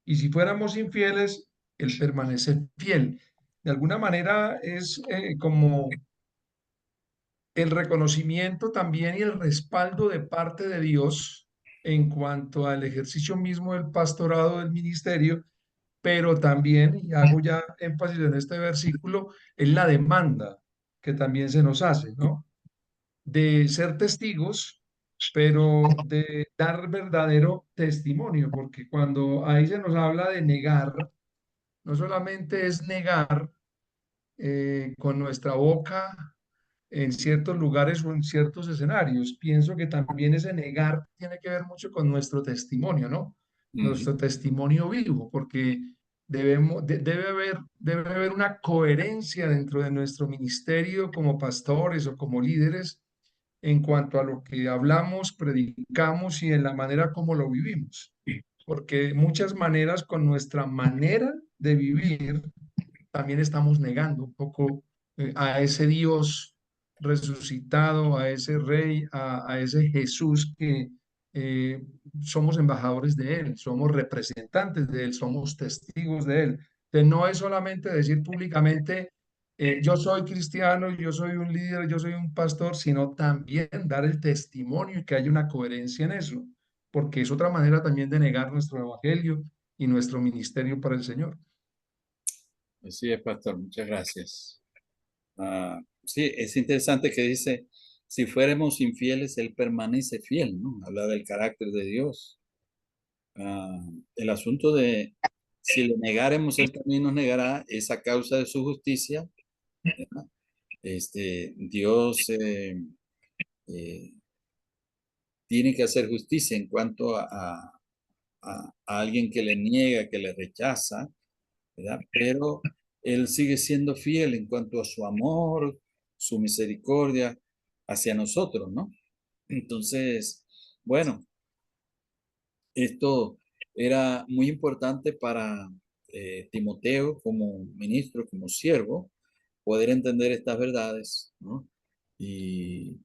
Y si fuéramos infieles, Él permanece fiel. De alguna manera es como el reconocimiento también y el respaldo de parte de Dios en cuanto al ejercicio mismo del pastorado del ministerio, pero también, y hago ya énfasis en este versículo, es la demanda que también se nos hace, ¿no? De ser testigos, pero de dar verdadero testimonio, porque cuando ahí se nos habla de negar, no solamente es negar con nuestra boca en ciertos lugares o en ciertos escenarios. Pienso que también ese negar tiene que ver mucho con nuestro testimonio, ¿no? ujú. Nuestro testimonio vivo, porque debe haber una coherencia dentro de nuestro ministerio como pastores o como líderes en cuanto a lo que hablamos, predicamos y en la manera como lo vivimos. Porque de muchas maneras con nuestra manera de vivir también estamos negando un poco a ese Dios resucitado, a ese Rey, a ese Jesús que eh, somos embajadores de Él, somos representantes de Él, somos testigos de Él. Entonces, no es solamente decir públicamente, yo soy cristiano, yo soy un líder, yo soy un pastor, sino también dar el testimonio y que haya una coherencia en eso, porque es otra manera también de negar nuestro evangelio y nuestro ministerio para el Señor. Así es, pastor, muchas gracias. Sí, es interesante que dice, si fuéramos infieles, Él permanece fiel, ¿no? Habla del carácter de Dios. Ah, el asunto de si le negáremos, Él también nos negará esa causa de su justicia. ¿Verdad? Dios eh, tiene que hacer justicia en cuanto a alguien que le niega, que le rechaza, ¿verdad? Pero Él sigue siendo fiel en cuanto a su amor, su misericordia hacia nosotros, ¿no? Entonces, bueno, esto era muy importante para Timoteo como ministro, como siervo, poder entender estas verdades, ¿no? Y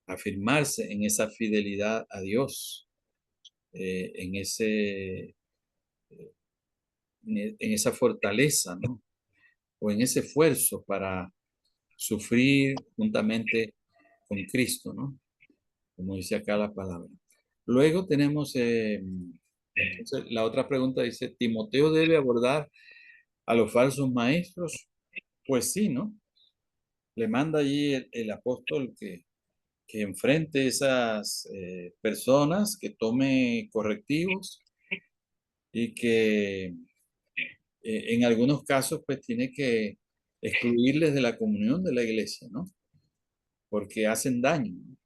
afirmarse en esa fidelidad a Dios, en en esa fortaleza, ¿no? O en ese esfuerzo para sufrir juntamente con Cristo, ¿no? Como dice acá la palabra. Luego tenemos, entonces, la otra pregunta dice, ¿Timoteo debe abordar a los falsos maestros? Pues sí, ¿no? Le manda allí el apóstol que enfrente esas personas, que tome correctivos y que en algunos casos pues tiene que excluirles de la comunión de la iglesia, ¿no? Porque hacen daño, ¿no?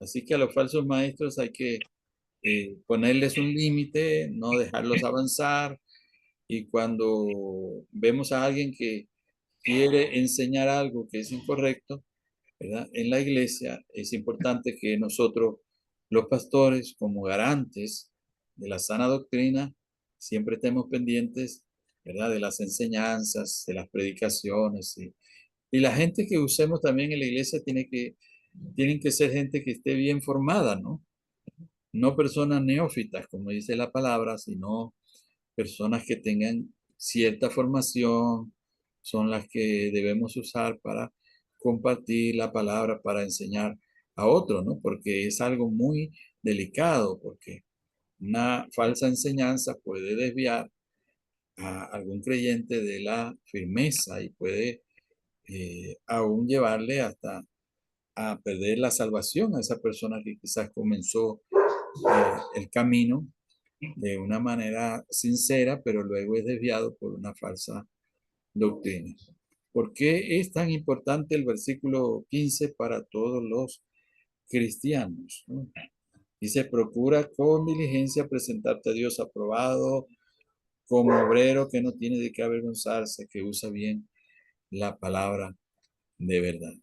Así que a los falsos maestros hay que ponerles un límite, no dejarlos avanzar, y cuando vemos a alguien que quiere enseñar algo que es incorrecto, ¿verdad? En la iglesia es importante que nosotros, los pastores, como garantes de la sana doctrina, siempre estemos pendientes, ¿verdad? De las enseñanzas, de las predicaciones, y la gente que usemos también en la iglesia tienen que ser gente que esté bien formada, ¿no? No personas neófitas, como dice la palabra, sino personas que tengan cierta formación, son las que debemos usar para compartir la palabra, para enseñar a otros, ¿no? Porque es algo muy delicado, porque una falsa enseñanza puede desviar a algún creyente de la firmeza y puede aún llevarle hasta a perder la salvación a esa persona que quizás comenzó el camino de una manera sincera, pero luego es desviado por una falsa doctrina. ¿Por qué es tan importante el versículo 15 para todos los cristianos? ¿No? Dice, procura con diligencia presentarte a Dios aprobado como obrero que no tiene de qué avergonzarse, que usa bien la palabra de verdad.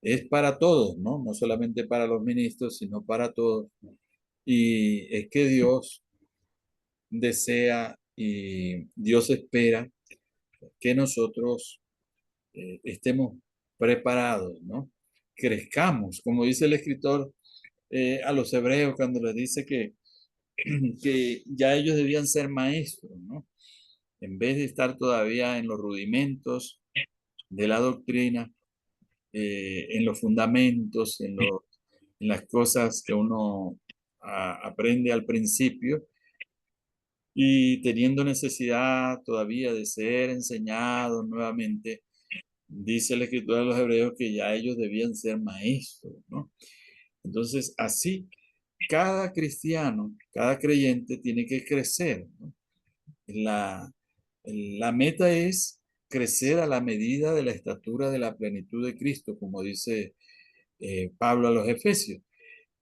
es para todos, ¿no? No solamente para los ministros, sino para todos. Y es que Dios desea y Dios espera que nosotros estemos preparados, ¿no? Crezcamos, como dice el escritor a los hebreos cuando les dice que ya ellos debían ser maestros, ¿no? En vez de estar todavía en los rudimentos de la doctrina, en los fundamentos, en las cosas que uno aprende al principio, y teniendo necesidad todavía de ser enseñados nuevamente, dice la escritura de los hebreos que ya ellos debían ser maestros, ¿no? Entonces, así, cada cristiano, cada creyente tiene que crecer, ¿no? La, la meta es crecer a la medida de la estatura de la plenitud de Cristo, como dice Pablo a los Efesios.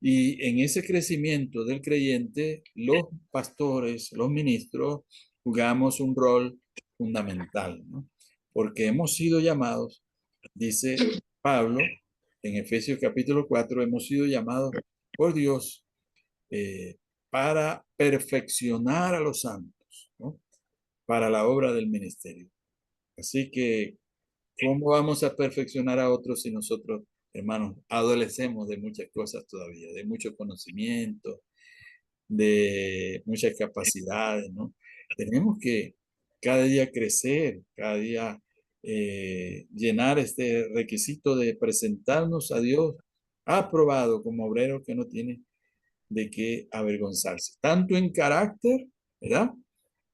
Y en ese crecimiento del creyente, los pastores, los ministros, jugamos un rol fundamental, ¿no? Porque hemos sido llamados, dice Pablo en Efesios capítulo 4, hemos sido llamados por Dios eh, para perfeccionar a los santos, ¿no? Para la obra del ministerio. Así que, ¿cómo vamos a perfeccionar a otros si nosotros, hermanos, adolecemos de muchas cosas todavía, de mucho conocimiento, de muchas capacidades, ¿no? Tenemos que cada día crecer, cada día llenar este requisito de presentarnos a Dios aprobado como obrero que no tiene de qué avergonzarse, tanto en carácter, ¿verdad?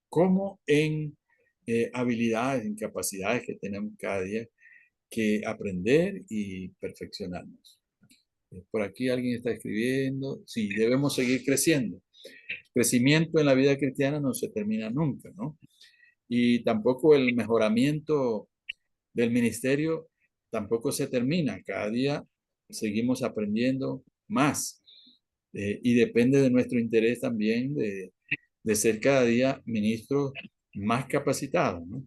Como en habilidades, en capacidades que tenemos cada día que aprender y perfeccionarnos. Por aquí alguien está escribiendo, sí, debemos seguir creciendo. Crecimiento en la vida cristiana no se termina nunca, ¿no? Y tampoco el mejoramiento del ministerio tampoco se termina. Cada día seguimos aprendiendo más. Y depende de nuestro interés también de ser cada día ministros más capacitados, ¿no?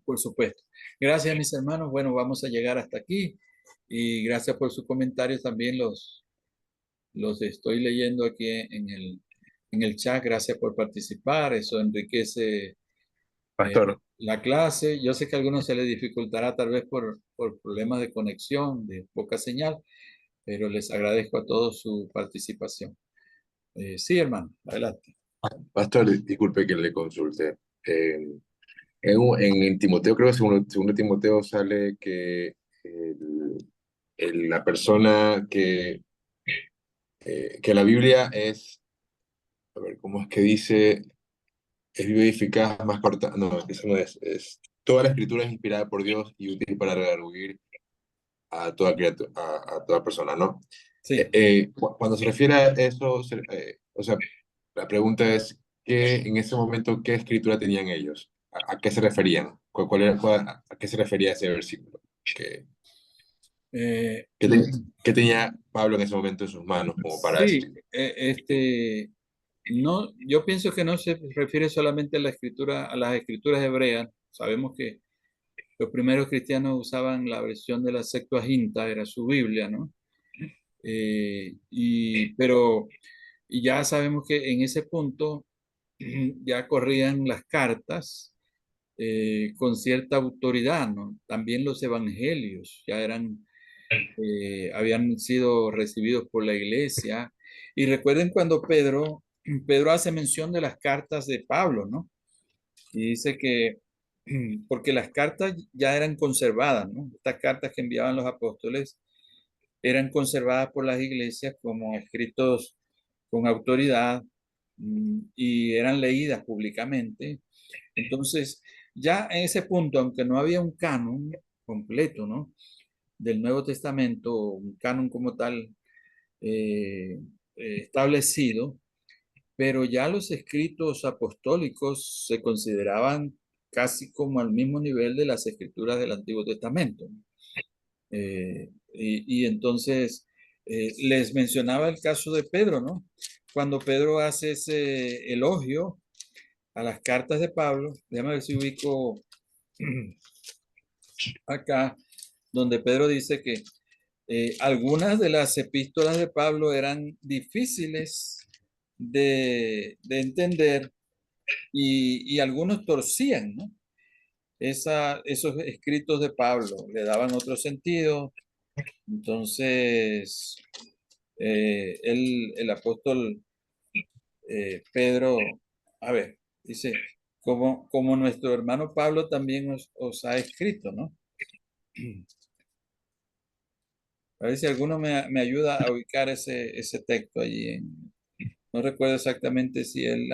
Por supuesto. Gracias, mis hermanos. Bueno, vamos a llegar hasta aquí. Y gracias por sus comentarios. También los estoy leyendo aquí en el chat. Gracias por participar. Eso enriquece Pastor, la clase. Yo sé que a algunos se les dificultará tal vez por problemas de conexión, de poca señal, pero les agradezco a todos su participación. Sí, hermano, adelante. pastor, disculpe que le consulte. En Timoteo, creo que segundo Timoteo sale que la persona que la Biblia es, a ver, ¿cómo es que dice? Es viva y eficaz, más corta. No, eso no es. Toda la escritura es inspirada por Dios y útil para redarguir a toda criatura, a toda persona, ¿no? Sí. Cuando se refiere a eso, o sea, la pregunta es, en ese momento, ¿qué escritura tenían ellos? ¿A qué se referían? ¿A qué se refería ese versículo? Eh, ¿Qué tenía Pablo en ese momento en sus manos como para sí, decir? no, yo pienso que no se refiere solamente a la escritura, a las escrituras hebreas. Sabemos que los primeros cristianos usaban la versión de la Septuaginta, era su Biblia, ¿no? Pero y ya sabemos que en ese punto ya corrían las cartas con cierta autoridad, ¿no? También los evangelios ya habían sido recibidos por la iglesia. Y recuerden cuando Pedro hace mención de las cartas de Pablo, ¿no? Y dice que, porque las cartas ya eran conservadas, ¿no? Estas cartas que enviaban los apóstoles eran conservadas por las iglesias como escritos con autoridad y eran leídas públicamente. Entonces, ya en ese punto, aunque no había un canon completo, ¿no? Del Nuevo Testamento, un canon como tal establecido, pero ya los escritos apostólicos se consideraban casi como al mismo nivel de las escrituras del Antiguo Testamento. Y entonces les mencionaba el caso de Pedro, ¿no? Cuando Pedro hace ese elogio a las cartas de Pablo, déjame ver si ubico acá, donde Pedro dice que algunas de las epístolas de Pablo eran difíciles de entender y algunos torcían, ¿no? Esos escritos de Pablo le daban otro sentido. Entonces, el apóstol Pedro, a ver, dice, como nuestro hermano Pablo también os ha escrito, ¿no? A ver si alguno me ayuda a ubicar ese texto allí. No recuerdo exactamente si es en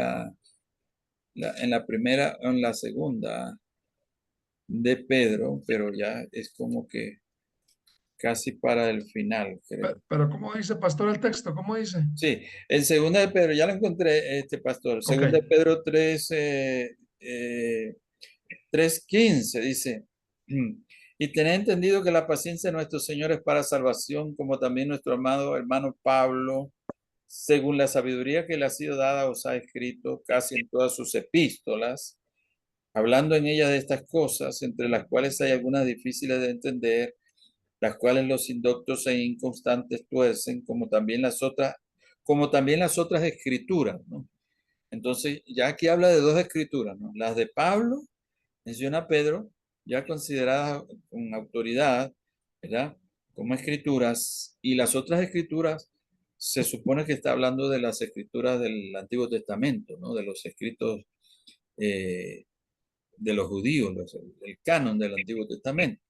la primera o en la segunda de Pedro, pero ya es como que casi para el final, creo. Pero ¿cómo dice, pastor, el texto? ¿Cómo dice? Sí, en segunda de Pedro, ya lo encontré, pastor. Ok. Segunda de Pedro 3:15 dice, y tened entendido que la paciencia de nuestro Señor es para salvación, como también nuestro amado hermano Pablo, según la sabiduría que le ha sido dada, os ha escrito casi en todas sus epístolas, hablando en ellas de estas cosas, entre las cuales hay algunas difíciles de entender, las cuales los indoctos e inconstantes tuercen, como también las otras escrituras, ¿no? Entonces, ya aquí habla de dos escrituras, ¿no? Las de Pablo, menciona a Pedro, ya consideradas con autoridad, ¿verdad? Como escrituras, y las otras escrituras se supone que está hablando de las escrituras del Antiguo Testamento, ¿no? De los escritos eh, de los judíos, el canon del Antiguo Testamento.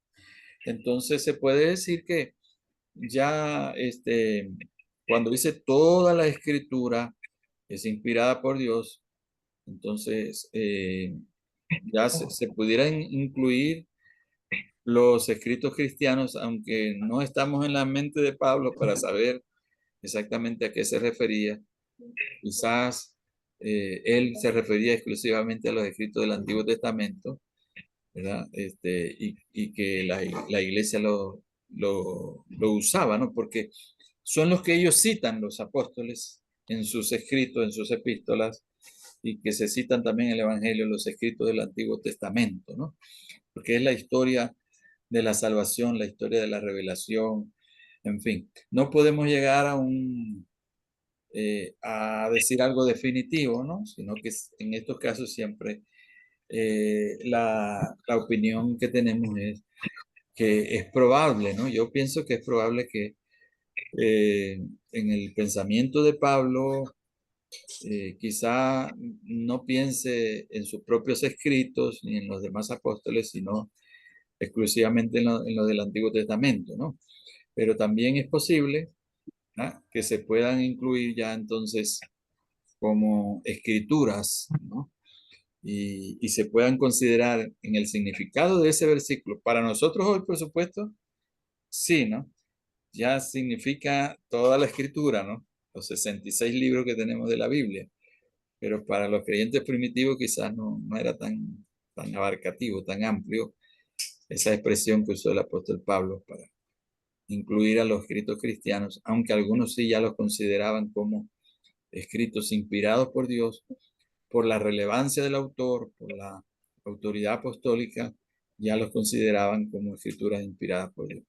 Entonces se puede decir que ya cuando dice toda la escritura es inspirada por Dios, entonces ya se pudieran incluir los escritos cristianos, aunque no estamos en la mente de Pablo para saber exactamente a qué se refería. Quizás él se refería exclusivamente a los escritos del Antiguo Testamento, ¿verdad? Y que la iglesia lo usaba, ¿no? Porque son los que ellos citan, los apóstoles, en sus escritos, en sus epístolas, y que se citan también en el Evangelio, los escritos del Antiguo Testamento, ¿no? Porque es la historia de la salvación, la historia de la revelación, en fin. No podemos llegar a decir algo definitivo, ¿no? Sino que en estos casos siempre la opinión que tenemos es que es probable, ¿no? Yo pienso que es probable que en el pensamiento de Pablo quizá no piense en sus propios escritos ni en los demás apóstoles, sino exclusivamente en lo del Antiguo Testamento, ¿no? Pero también es posible, ¿ah?, que se puedan incluir ya entonces como escrituras, ¿no? Y se puedan considerar en el significado de ese versículo. Para nosotros hoy, por supuesto, sí, ¿no? Ya significa toda la escritura, ¿no? Los 66 libros que tenemos de la Biblia. Pero para los creyentes primitivos quizás no era tan abarcativo, tan amplio esa expresión que usó el apóstol Pablo para incluir a los escritos cristianos, aunque algunos sí ya los consideraban como escritos inspirados por Dios, por la relevancia del autor, por la autoridad apostólica, ya los consideraban como escrituras inspiradas por Dios.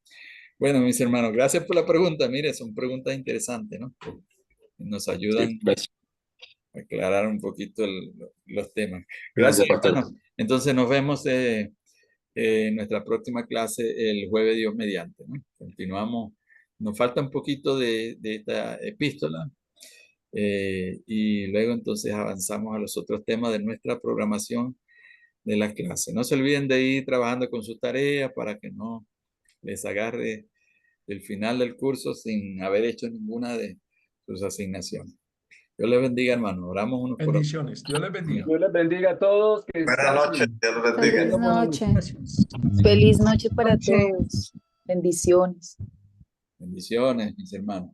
Bueno, mis hermanos, gracias por la pregunta. Mire, son preguntas interesantes, ¿no? Nos ayudan Sí, gracias. a aclarar un poquito los temas. Gracias, Gracias, pastor. hermanos. Entonces nos vemos en nuestra próxima clase el jueves, Dios mediante, ¿no? Continuamos. Nos falta un poquito de esta epístola. Y luego entonces avanzamos a los otros temas de nuestra programación de las clases. No se olviden de ir trabajando con sus tareas para que no les agarre el final del curso sin haber hecho ninguna de sus asignaciones. Dios les bendiga, hermano. Oramos unos por otros. Bendiciones. Dios les bendiga. Dios les bendiga a todos. Que Buenas noches, Dios los bendiga. Feliz Buenas noche. noches. Feliz noche para Noche. todos. Bendiciones. Bendiciones, mis hermanos.